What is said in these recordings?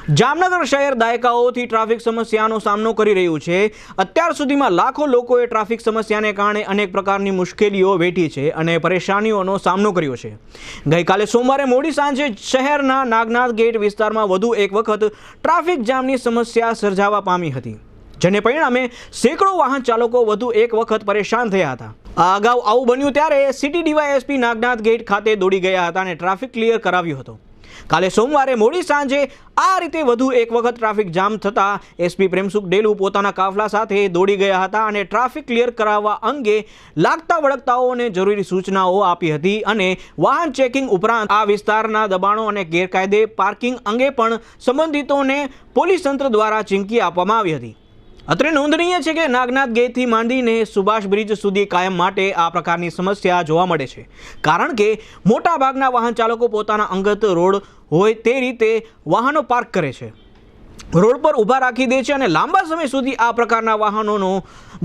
જામનગર શહેર દાયકાઓથી ટ્રાફિક સમસ્યાનો સામનો કરી રહ્યું છે। અત્યાર સુધીમાં લાખો લોકોએ ટ્રાફિક સમસ્યાને કારણે અનેક પ્રકારની મુશ્કેલીઓ વેઠી છે અને પરેશાનીઓનો સામનો કર્યો છે। ગઈકાલે સોમવારે મોડી સાંજે શહેરના નાગનાથ ગેટ વિસ્તારમાં વધુ એક વખત ટ્રાફિક જામની સમસ્યા સર્જાવા પામી હતી, જેને પરિણામે સેંકડો વાહન ચાલકો વધુ એક વખત પરેશાન થયા હતા। આ અગાઉ આવું બન્યું ત્યારે સિટી ડીવાયએસપી નાગનાથ ગેટ ખાતે દોડી ગયા હતા અને ટ્રાફિક ક્લિયર કરાવ્યો હતો। કાલે સોમવારે મોડી સાંજે આ રીતે વધુ એક વખત ટ્રાફિક જામ થતાં એસપી પ્રેમસુખ ડેલુ પોતાના કાફલા સાથે દોડી ગયા હતા અને ટ્રાફિક ક્લિયર કરાવવા અંગે લાગતા વળગતાઓને જરૂરી સૂચનાઓ આપી હતી અને વાહન ચેકિંગ ઉપરાંત આ વિસ્તારના દબાણો અને ગેરકાયદે પાર્કિંગ અંગે પણ સંબંધિતોને પોલીસ તંત્ર દ્વારા ચીમકી આપવામાં આવી હતી। અત્રે નોંધનીય છે કે નાગનાથ ગેટથી માંડીને સુભાષ બ્રિજ સુધી કાયમ માટે આ પ્રકારની સમસ્યા જોવા મળે છે, કારણ કે મોટાભાગના વાહન ચાલકો પોતાના અંગત રોડ હોય તે રીતે વાહનો પાર્ક કરે છે, રોડ પર ઊભા રાખી દે છે અને લાંબા સમય સુધી આ પ્રકારના વાહનોનો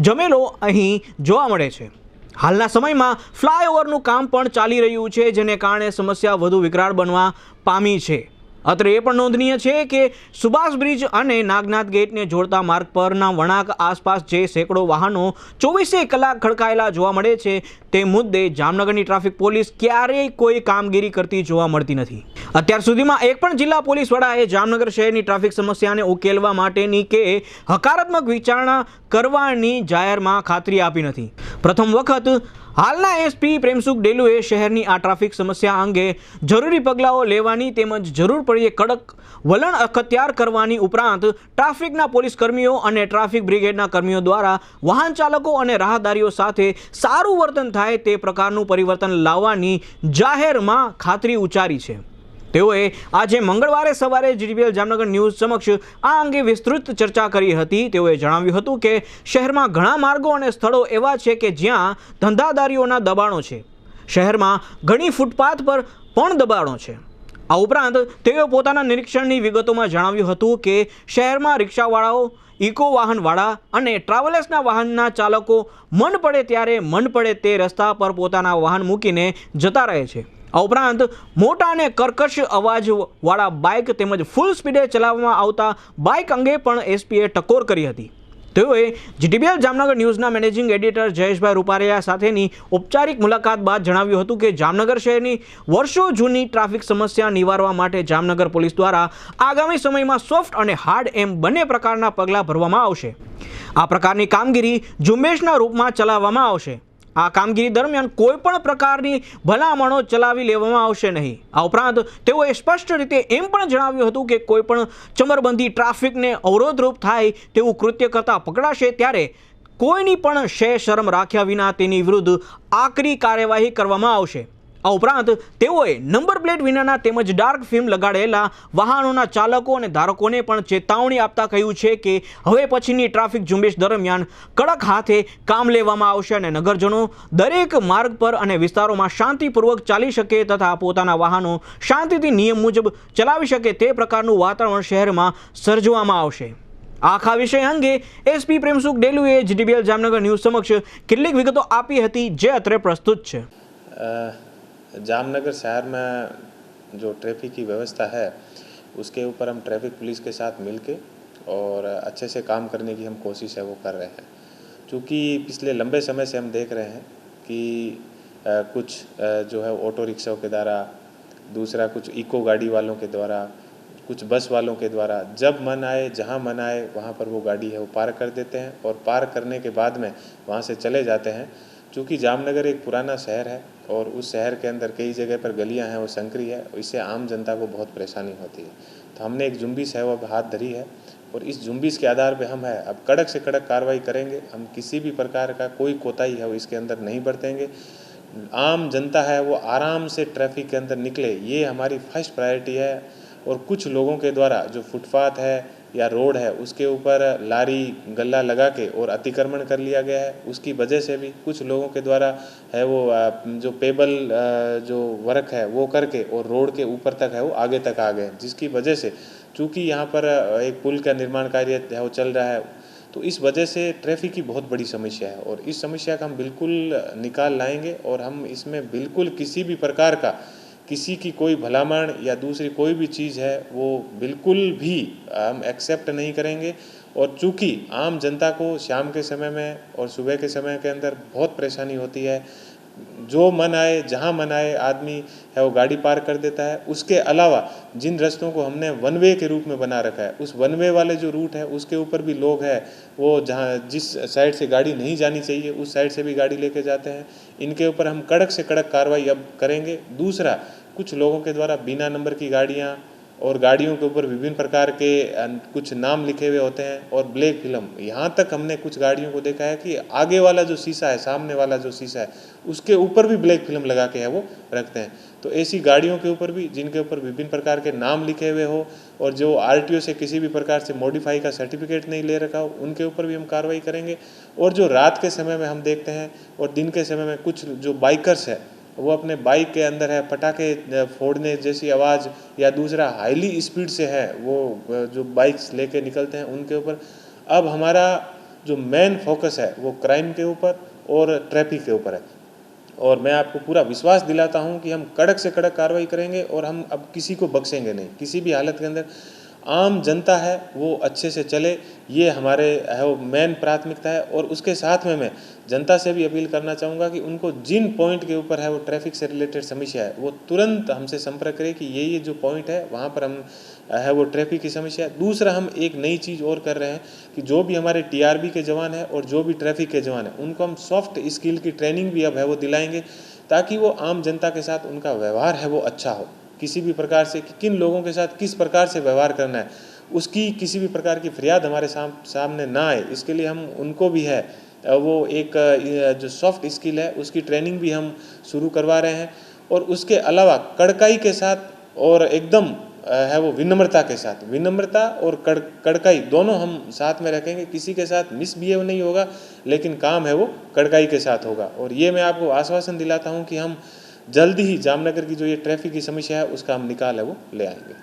જમેલો અહીં જોવા મળે છે। હાલના સમયમાં ફ્લાયઓવરનું કામ પણ ચાલી રહ્યું છે, જેને કારણે સમસ્યા વધુ વિકરાળ બનવા પામી છે। અત્રે એ પણ નોંધનીય છે કે સુભાષ બ્રિજ અને નાગનાથ ગેટને જોડતા માર્ગ પરના વળાંક આસપાસ જે સેંકડો વાહનો 24 કલાક ખડકાયેલા જોવા મળે છે, તે મુદ્દે જામનગરની ટ્રાફિક પોલીસ ક્યારેય કોઈ કામગીરી કરતી જોવા મળતી નથી। અત્યાર સુધીમાં એક પણ જિલ્લા પોલીસ વડાએ જામનગર શહેરની ટ્રાફિક સમસ્યાને ઉકેલવા માટેની કે હકારાત્મક વિચારણા કરવાની જાહેરમાં ખાતરી આપી નથી। પ્રથમ વખત હાલના એસપી પ્રેમસુખ ડેલુએ શહેરની આ ટ્રાફિક સમસ્યા અંગે જરૂરી પગલાઓ લેવાની તેમજ જરૂર પડીએ કડક વલણ અખત્યાર કરવાની ઉપરાંત ટ્રાફિકના પોલીસ કર્મીઓ અને ટ્રાફિક બ્રિગેડના કર્મીઓ દ્વારા વાહન ચાલકો અને રાહદારીઓ સાથે સારું વર્તન થાય તે પ્રકારનું પરિવર્તન લાવવાની જાહેરમાં ખાતરી ઉચ્ચારી છે। તેઓએ આજે મંગળવારે સવારે જીટીપીએલ જામનગર ન્યૂઝ સમક્ષ આ અંગે વિસ્તૃત ચર્ચા કરી હતી। તેઓએ જણાવ્યું હતું કે શહેરમાં ઘણા માર્ગો અને સ્થળો એવા છે કે જ્યાં ધંધાદારીઓના દબાણો છે, શહેરમાં ઘણી ફૂટપાથ પર પણ દબાણો છે। આ ઉપરાંત તેઓએ પોતાના નિરીક્ષણની વિગતોમાં જણાવ્યું હતું કે શહેરમાં રિક્ષાવાળાઓ, ઇકો વાહનવાળા અને ટ્રાવેલર્સના વાહનના ચાલકો મન પડે ત્યારે મન પડે તે રસ્તા પર પોતાના વાહન મૂકીને જતા રહે છે। આ ઉપરાંત મોટા અને કર્કશ અવાજવાળા બાઇક તેમજ ફૂલ સ્પીડે ચલાવવામાં આવતા બાઇક અંગે પણ એસપીએ ટકોર કરી હતી। તેઓએ જીટીપીએલ જામનગર ન્યૂઝના મેનેજિંગ એડિટર જયેશભાઈ રૂપારેયા સાથેની ઔપચારિક મુલાકાત બાદ જણાવ્યું હતું કે જામનગર શહેરની વર્ષો જૂની ટ્રાફિક સમસ્યા નિવારવા માટે જામનગર પોલીસ દ્વારા આગામી સમયમાં સોફ્ટ અને હાર્ડ એમ બંને પ્રકારના પગલાં ભરવામાં આવશે। આ પ્રકારની કામગીરી ઝુંબેશના રૂપમાં ચલાવવામાં આવશે। આ કામગીરી દરમિયાન કોઈ પણ પ્રકારની ભલામણો ચલાવી લેવામાં આવશે નહીં। આ ઉપરાંત તેઓએ સ્પષ્ટ રીતે એમ પણ જણાવ્યું હતું કે કોઈ પણ ચમરબંધી ટ્રાફિકને અવરોધરૂપ થાય તેવું કૃત્ય કરતા પકડાશે ત્યારે કોઈની પણ શરમ રાખ્યા વિના તેની વિરુદ્ધ આકરી કાર્યવાહી કરવામાં આવશે। આ ઉપરાંત તેઓએ નંબર પ્લેટ વિનાના તેમજ ડાર્ક ફિલ્મ લગાડેલા વાહનોના ચાલકો અને ધારકોને પણ ચેતવણી આપતા કહ્યું છે કે હવે પછીની ટ્રાફિક ઝુંબેશ દરમિયાન કડક હાથે કામ લેવામાં આવશે અને નગરજનો દરેક માર્ગ પર અને વિસ્તારોમાં શાંતિપૂર્વક ચાલી શકે તથા પોતાના વાહનો શાંતિથી નિયમ મુજબ ચલાવી શકે તે પ્રકારનું વાતાવરણ શહેરમાં સર્જવામાં આવશે। આખા વિષય અંગે એસપી પ્રેમસુખ ડેલુએ જીટીપીએલ જામનગર ન્યૂઝ સમક્ષ કેટલીક વિગતો આપી હતી, જે અત્રે પ્રસ્તુત છે। जामनगर शहर में जो ट्रैफिक की व्यवस्था है उसके ऊपर हम ट्रैफिक पुलिस के साथ मिलके और अच्छे से काम करने की हम कोशिश है वो कर रहे हैं। क्योंकि पिछले लंबे समय से हम देख रहे हैं कि कुछ जो है ऑटो रिक्शाओं के द्वारा, दूसरा कुछ इको गाड़ी वालों के द्वारा, कुछ बस वालों के द्वारा जब मन आए जहाँ मन आए वहाँ पर वो गाड़ी है वो पार्क कर देते हैं और पार्क करने के बाद में वहाँ से चले जाते हैं। चूँकि जामनगर एक पुराना शहर है और उस शहर के अंदर कई जगह पर गलियां हैं वो संकरी है, इससे आम जनता को बहुत परेशानी होती है। तो हमने एक जुम्बिश है वो अब हाथ धरी है और इस जुम्बिश के आधार पे हम है अब कड़क से कड़क कार्रवाई करेंगे। हम किसी भी प्रकार का कोई कोताही है वो इसके अंदर नहीं बरतेंगे। आम जनता है वो आराम से ट्रैफिक के अंदर निकले, ये हमारी फर्स्ट प्रायोरिटी है। और कुछ लोगों के द्वारा जो फुटपाथ है या रोड है उसके ऊपर लारी गल्ला लगा के और अतिक्रमण कर लिया गया है, उसकी वजह से भी कुछ लोगों के द्वारा है वो जो पेबल जो वर्क है वो करके और रोड के ऊपर तक है वो आगे तक आ गए, जिसकी वजह से चूँकि यहाँ पर एक पुल का निर्माण कार्य है वो चल रहा है, तो इस वजह से ट्रैफिक की बहुत बड़ी समस्या है और इस समस्या का हम बिल्कुल निकाल लाएंगे और हम इसमें बिल्कुल किसी भी प्रकार का किसी की कोई भलामण या दूसरी कोई भी चीज़ है वो बिल्कुल भी हम एक्सेप्ट नहीं करेंगे। और चूँकि आम जनता को शाम के समय में और सुबह के समय के अंदर बहुत परेशानी होती है, जो मन आए जहाँ मन आए आदमी है वो गाड़ी पार्क कर देता है। उसके अलावा जिन रास्तों को हमने वन वे के रूप में बना रखा है, उस वन वे वाले जो रूट है उसके ऊपर भी लोग हैं वो जहाँ जिस साइड से गाड़ी नहीं जानी चाहिए उस साइड से भी गाड़ी लेके जाते हैं। इनके ऊपर हम कड़क से कड़क कार्रवाई अब करेंगे। दूसरा, कुछ लोगों के द्वारा बिना नंबर की गाड़ियाँ और गाड़ियों के ऊपर विभिन्न प्रकार के कुछ नाम लिखे हुए होते हैं और ब्लैक फिल्म, यहाँ तक हमने कुछ गाड़ियों को देखा है कि आगे वाला जो शीशा है, सामने वाला जो शीशा है, उसके ऊपर भी ब्लैक फिल्म लगा के है वो रखते हैं। तो ऐसी गाड़ियों के ऊपर भी जिनके ऊपर विभिन्न प्रकार के नाम लिखे हुए हो और जो आरटीओ से किसी भी प्रकार से मॉडिफाई का सर्टिफिकेट नहीं ले रखा हो, उनके ऊपर भी हम कार्रवाई करेंगे। और जो रात के समय में हम देखते हैं और दिन के समय में कुछ जो बाइकर्स है वो अपने बाइक के अंदर है पटाखे फोड़ने जैसी आवाज़ या दूसरा हाईली स्पीड से है वो जो बाइक्स लेके निकलते हैं, उनके ऊपर अब हमारा जो मेन फोकस है वो क्राइम के ऊपर और ट्रैफिक के ऊपर है। और मैं आपको पूरा विश्वास दिलाता हूं कि हम कड़क से कड़क कार्रवाई करेंगे और हम अब किसी को बख्शेंगे नहीं। किसी भी हालत के अंदर आम जनता है वो अच्छे से चले, ये हमारे है वो मेन प्राथमिकता है। और उसके साथ में मैं जनता से भी अपील करना चाहूँगा कि उनको जिन पॉइंट के ऊपर है वो ट्रैफिक से रिलेटेड समस्या है वो तुरंत हमसे संपर्क करें कि ये जो पॉइंट है वहाँ पर हम है वो ट्रैफिक की समस्या है। दूसरा, हम एक नई चीज़ और कर रहे हैं कि जो भी हमारे टीआरबी के जवान हैं और जो भी ट्रैफिक के जवान हैं उनको हम सॉफ्ट स्किल की ट्रेनिंग भी अब है वो दिलाएंगे, ताकि वो आम जनता के साथ उनका व्यवहार है वो अच्छा हो। किसी भी प्रकार से किन लोगों के साथ किस प्रकार से व्यवहार करना है, उसकी किसी भी प्रकार की फरियाद हमारे सामने ना आए, इसके लिए हम उनको भी है वो एक जो सॉफ्ट स्किल है उसकी ट्रेनिंग भी हम शुरू करवा रहे हैं। और उसके अलावा कड़काई के साथ और एकदम है वो विनम्रता के साथ, विनम्रता और कड़काई दोनों हम साथ में रखेंगे। किसी के साथ मिसबिहेव नहीं होगा, लेकिन काम है वो कड़काई के साथ होगा। और ये मैं आपको आश्वासन दिलाता हूँ कि हम जल्दी ही जामनगर की जो ये ट्रैफिक की समस्या है उसका हम निकाल है वो ले आएंगे।